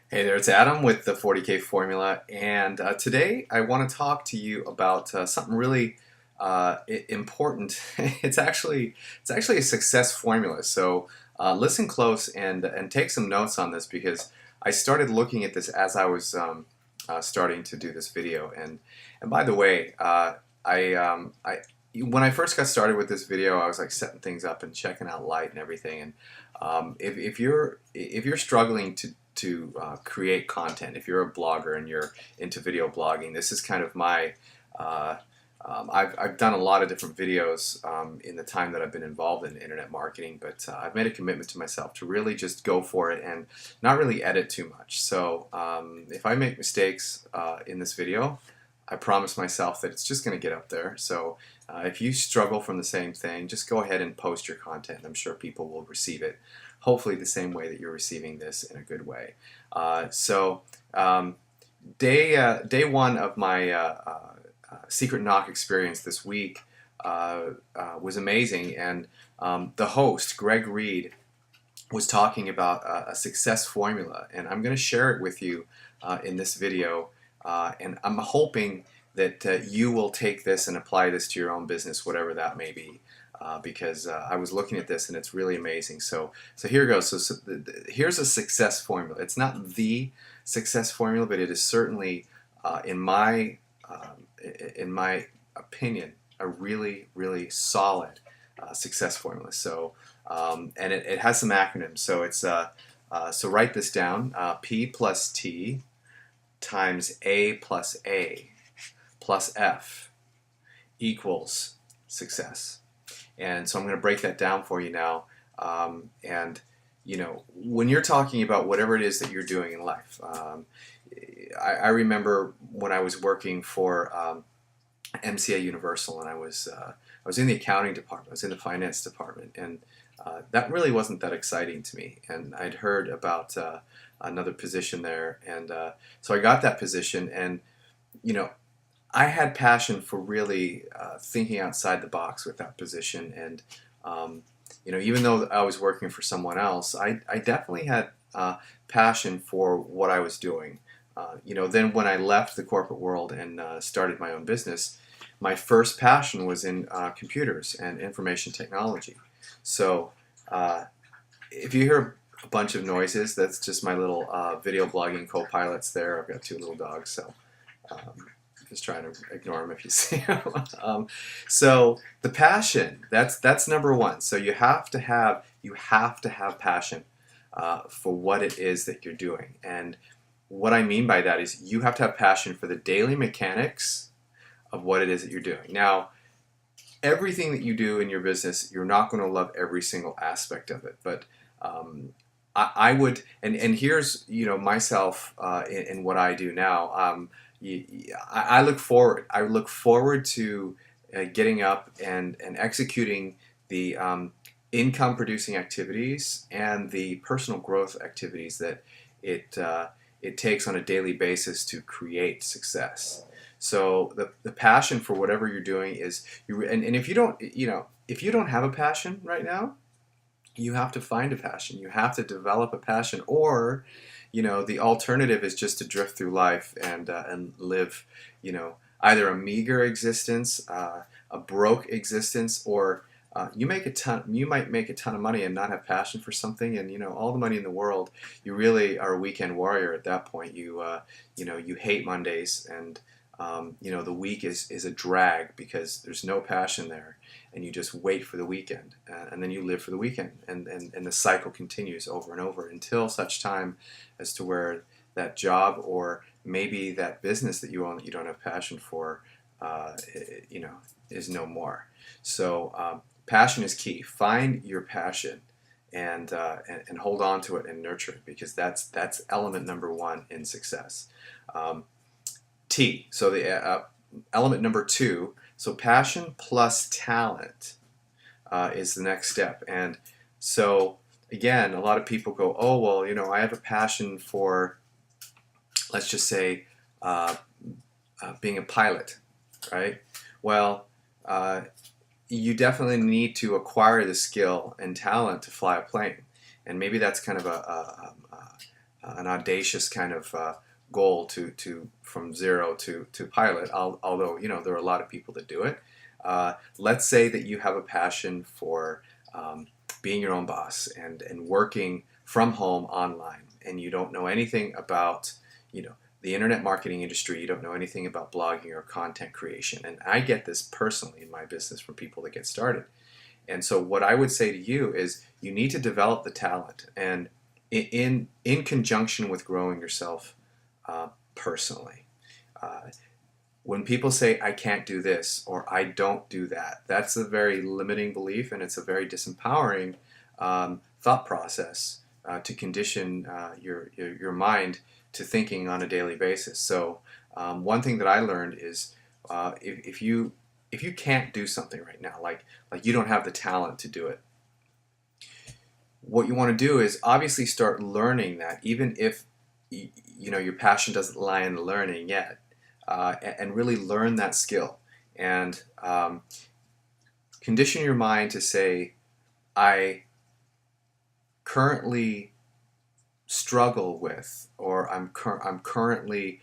Hey there, it's Adam with the 40K Formula, and today I want to talk to you about something really important. It's actually a success formula. So listen close and take some notes on this because I started looking at this as I was starting to do this video. And by the way, I when I first got started with this video, I was like setting things up and checking out light and everything. And if you're struggling to create content. If you're a blogger and you're into video blogging, this is kind of my. Uh, I've done a lot of different videos in the time that I've been involved in internet marketing, but I've made a commitment to myself to really just go for it and not really edit too much. So if I make mistakes in this video, I promise myself that it's just going to get up there. So if you struggle from the same thing, just go ahead and post your content. I'm sure people will receive it, hopefully the same way that you're receiving this in a good way. So day one of my Secret Knock experience this week was amazing, and the host Greg Reed was talking about a success formula, and I'm going to share it with you in this video. And I'm hoping that you will take this and apply this to your own business, whatever that may be. Because I was looking at this and it's really amazing. So here goes. Here's a success formula. It's not the success formula, but it is certainly, in my opinion, a really solid success formula. So and it has some acronyms. So it's so write this down: P plus T times A plus A plus F equals success. And so I'm going to break that down for you now. And when you're talking about whatever it is that you're doing in life, I remember when I was working for MCA Universal, and I was in the accounting department, I was in the finance department, and that really wasn't that exciting to me. And I'd heard about another position there, and so I got that position, and you know I had passion for really thinking outside the box with that position. And even though I was working for someone else, I definitely had passion for what I was doing. Then when I left the corporate world and started my own business, my first passion was in computers and information technology. So if you hear a bunch of noises, that's just my little video blogging co-pilots there. I've got two little dogs, so just trying to ignore them if you see them. So the passion, that's number one. So you have to have passion for what it is that you're doing. And what I mean by that is you have to have passion for the daily mechanics of what it is that you're doing. Now, everything that you do in your business, you're not going to love every single aspect of it, but I would, and here's myself in what I do now. I look forward. I look forward to getting up and executing the income producing activities and the personal growth activities that it takes on a daily basis to create success. So the passion for whatever you're doing is and if you don't have a passion right now, you have to find a passion. You have to develop a passion, or the alternative is just to drift through life and live either a meager existence, a broke existence, or you might make a ton of money and not have passion for something, and all the money in the world, you really are a weekend warrior at that point. You hate Mondays, and the week is a drag because there's no passion there, and you just wait for the weekend, and then you live for the weekend, and the cycle continues over and over until such time as to where that job or maybe that business that you own that you don't have passion for, is no more. So passion is key. Find your passion and hold on to it and nurture it, because that's element number one in success. T. So the element number two. So passion plus talent is the next step. And so again, a lot of people go, oh well, I have a passion for, let's just say, being a pilot, right? Well, you definitely need to acquire the skill and talent to fly a plane, and maybe that's kind of an audacious kind of goal to from zero to pilot. Although there are a lot of people that do it. Let's say that you have a passion for being your own boss and working from home online, and you don't know anything about the internet marketing industry. You don't know anything about blogging or content creation. And I get this personally in my business from people that get started. And so what I would say to you is you need to develop the talent, and in conjunction with growing yourself personally. When people say I can't do this or I don't do that, that's a very limiting belief, and it's a very disempowering thought process to condition your mind to thinking on a daily basis. So one thing that I learned is if you can't do something right now, like you don't have the talent to do it, what you want to do is obviously start learning that, even if your passion doesn't lie in the learning yet, and really learn that skill and condition your mind to say, I currently struggle with, or I'm currently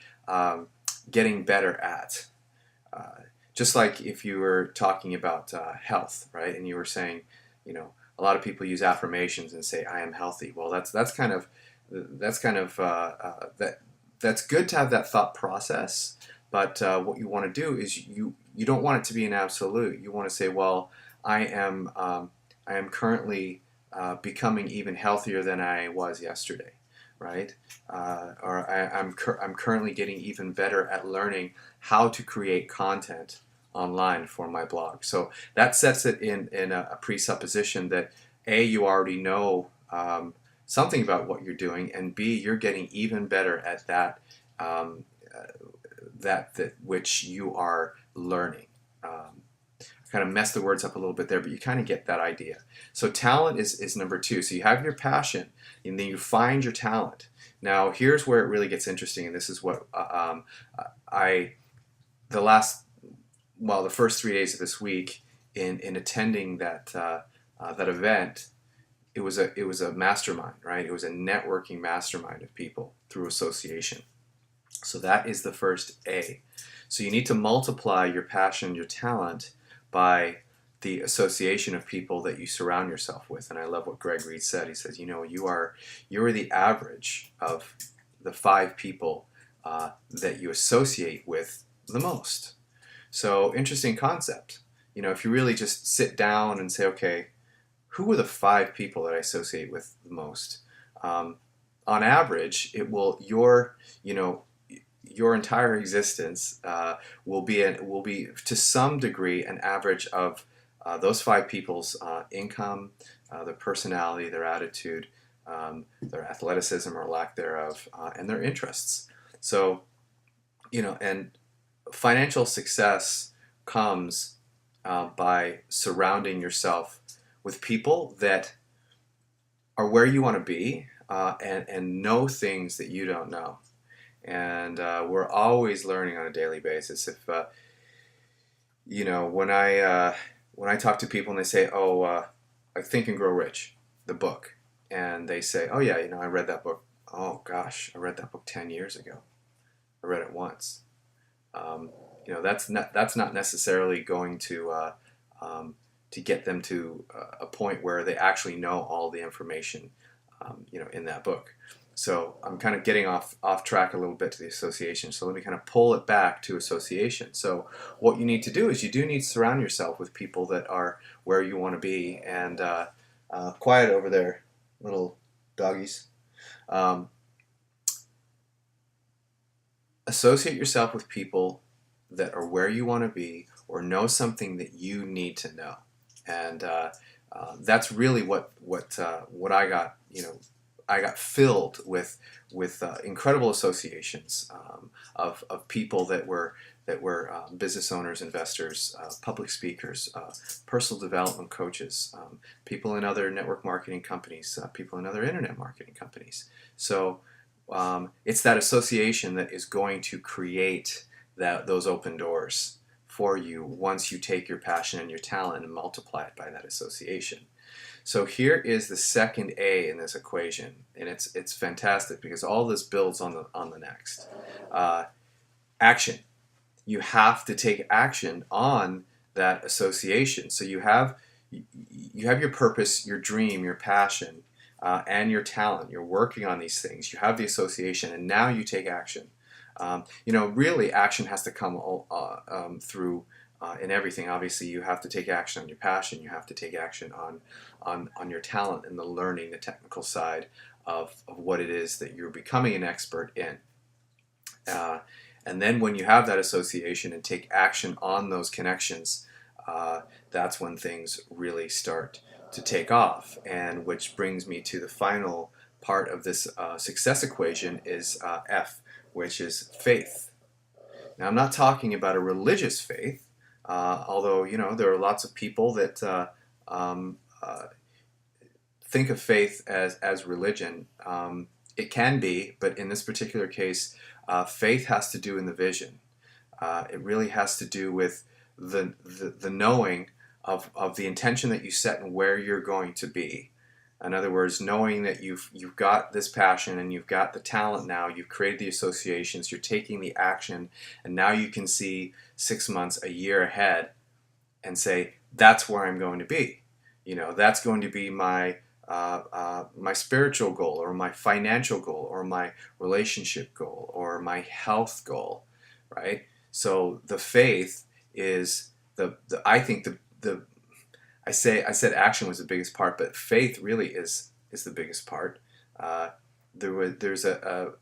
getting better at. Just like if you were talking about health, right? And you were saying, a lot of people use affirmations and say, "I am healthy." Well, that's good to have that thought process. But what you want to do is you don't want it to be an absolute. You want to say, "Well, I am currently becoming even healthier than I was yesterday." Right? Or I'm currently getting even better at learning how to create content online for my blog. So that sets it in a presupposition that A, you already know something about what you're doing, and B, you're getting even better at that that which you are learning. Kind of messed the words up a little bit there, but you kind of get that idea. So talent is number two. So you have your passion, and then you find your talent. Now here's where it really gets interesting, and this is what the first 3 days of this week in attending that event, it was a mastermind, right? It was a networking mastermind of people through association. So that is the first A. So you need to multiply your passion, your talent, by the association of people that you surround yourself with. And I love what Greg Reed said. He says, you are the average of the 5 people that you associate with the most. So interesting concept. If you really just sit down and say, okay, who are the 5 people that I associate with the most? On average, it will your entire existence will be to some degree an average of those 5 people's income, their personality, their attitude, their athleticism or lack thereof, and their interests. So, and financial success comes by surrounding yourself with people that are where you want to be and know things that you don't know. And we're always learning on a daily basis. If when I talk to people and they say, "Oh, like Think and Grow Rich," the book, and they say, "Oh yeah, I read that book. Oh gosh, I read that book 10 years ago. I read it once." That's not necessarily going to get them to a point where they actually know all the information, in that book. So I'm kind of getting off track a little bit to the association. So let me kind of pull it back to association. So what you need to do is you do need to surround yourself with people that are where you want to be. And quiet over there, little doggies. Associate yourself with people that are where you want to be or know something that you need to know. And that's really what I got. I got filled with incredible associations of people that were business owners, investors, public speakers, personal development coaches, people in other network marketing companies, people in other internet marketing companies. So it's that association that is going to create those open doors for you once you take your passion and your talent and multiply it by that association. So here is the second A in this equation, and it's fantastic because all this builds on the next. Action. You have to take action on that association. So you have your purpose, your dream, your passion, and your talent. You're working on these things. You have the association, and now you take action. Really, action has to come through in everything. Obviously, you have to take action on your passion. You have to take action on your talent and the learning, the technical side of what it is that you're becoming an expert in. And then when you have that association and take action on those connections, that's when things really start to take off. And which brings me to the final part of this success equation is F, which is faith. Now, I'm not talking about a religious faith, although, there are lots of people that think of faith as religion. It can be, but in this particular case, faith has to do in the vision. It really has to do with the knowing of the intention that you set and where you're going to be. In other words, knowing that you've got this passion and you've got the talent now, you've created the associations, you're taking the action, and now you can see 6 months, a year ahead and say, that's where I'm going to be. That's going to be my spiritual goal, or my financial goal, or my relationship goal, or my health goal, right? So the faith is I think I said action was the biggest part, but faith really is the biggest part. There's a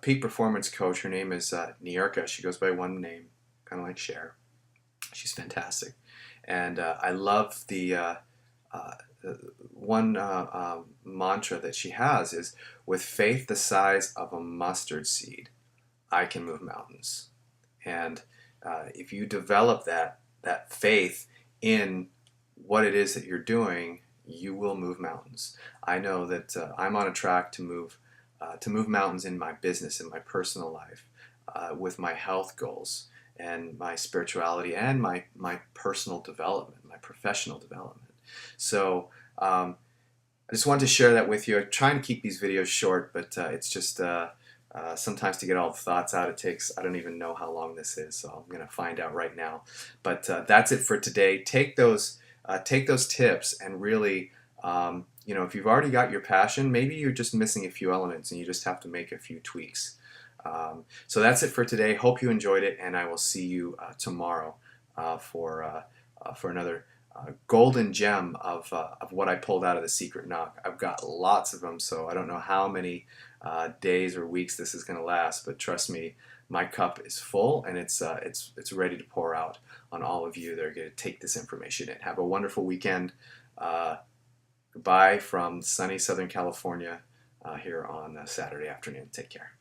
peak performance coach. Her name is Nierka. She goes by one name, kind of like Cher. She's fantastic, and I love the one mantra that she has is, with faith the size of a mustard seed, I can move mountains. And if you develop that faith in what it is that you're doing, you will move mountains. I know that I'm on a track to move mountains in my business, in my personal life, with my health goals and my spirituality and my personal development, my professional development. So I just wanted to share that with you. I'm trying to keep these videos short, but it's just sometimes to get all the thoughts out, it takes, I don't even know how long this is, so I'm going to find out right now. But that's it for today. Take those tips and really, if you've already got your passion, maybe you're just missing a few elements and you just have to make a few tweaks. So that's it for today. Hope you enjoyed it, and I will see you tomorrow for another golden gem of what I pulled out of the Secret Knock. I've got lots of them, so I don't know how many days or weeks this is going to last, but trust me, my cup is full, and it's ready to pour out on all of you that are going to take this information in. Have a wonderful weekend. Goodbye from sunny Southern California here on Saturday afternoon. Take care.